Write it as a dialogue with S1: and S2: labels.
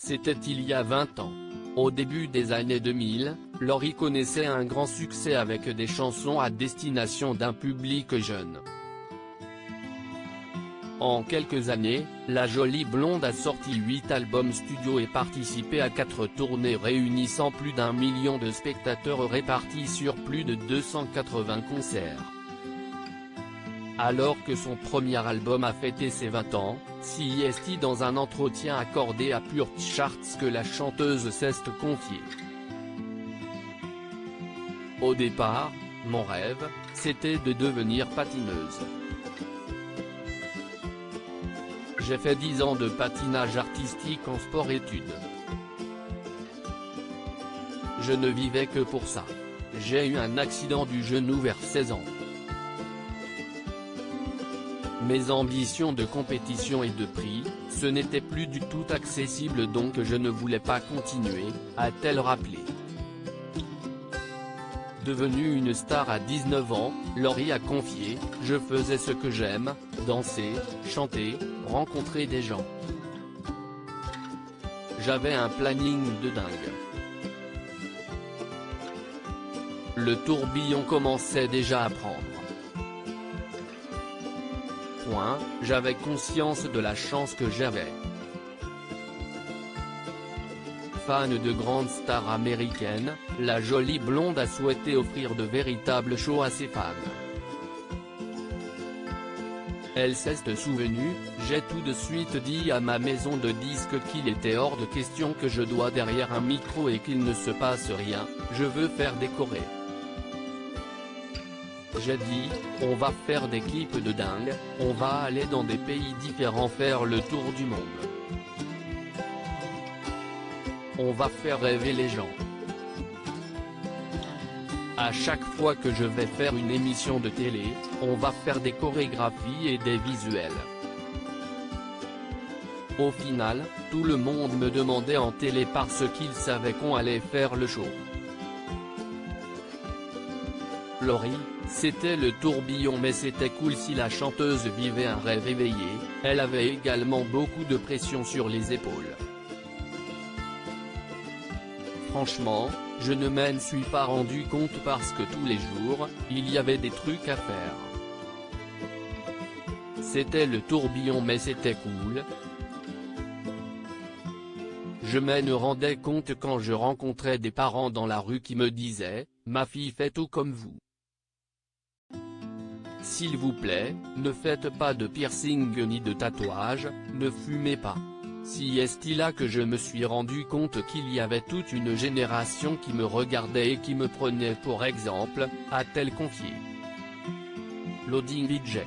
S1: C'était il y a 20 ans. Au début des années 2000, Laurie connaissait un grand succès avec des chansons à destination d'un public jeune. En quelques années, la jolie blonde a sorti 8 albums studio et participé à 4 tournées réunissant plus d'1 million de spectateurs répartis sur plus de 280 concerts. Alors que son premier album a fêté ses 20 ans, CEST dans un entretien accordé à Pure Charts que la chanteuse s'est confiée. Au départ, mon rêve, c'était de devenir patineuse. J'ai fait 10 ans de patinage artistique en sport-études. Je ne vivais que pour ça. J'ai eu un accident du genou vers 16 ans. Mes ambitions de compétition et de prix, ce n'était plus du tout accessible donc je ne voulais pas continuer, a-t-elle rappelé. Devenue une star à 19 ans, Laurie a confié « Je faisais ce que j'aime, danser, chanter, rencontrer des gens. J'avais un planning de dingue. Le tourbillon commençait déjà à prendre. J'avais conscience de la chance que j'avais. » Fan de grandes stars américaines, la jolie blonde a souhaité offrir de véritables shows à ses fans. Elle s'est souvenue « J'ai tout de suite dit à ma maison de disques qu'il était hors de question que je dois derrière un micro et qu'il ne se passe rien, je veux faire décorer. J'ai dit, on va faire des clips de dingue, on va aller dans des pays différents faire le tour du monde. On va faire rêver les gens. À chaque fois que je vais faire une émission de télé, on va faire des chorégraphies et des visuels. Au final, tout le monde me demandait en télé parce qu'ils savaient qu'on allait faire le show. Laurie, c'était le tourbillon mais c'était cool si la chanteuse vivait un rêve éveillé, elle avait également beaucoup de pression sur les épaules. Franchement, je ne m'en suis pas rendu compte parce que tous les jours, il y avait des trucs à faire. C'était le tourbillon mais c'était cool. Je m'en rendais compte quand je rencontrais des parents dans la rue qui me disaient, ma fille fait tout comme vous. S'il vous plaît, ne faites pas de piercing ni de tatouage, ne fumez pas. Si est là que je me suis rendu compte qu'il y avait toute une génération qui me regardait et qui me prenait pour exemple, a-t-elle confié. Loading VJ.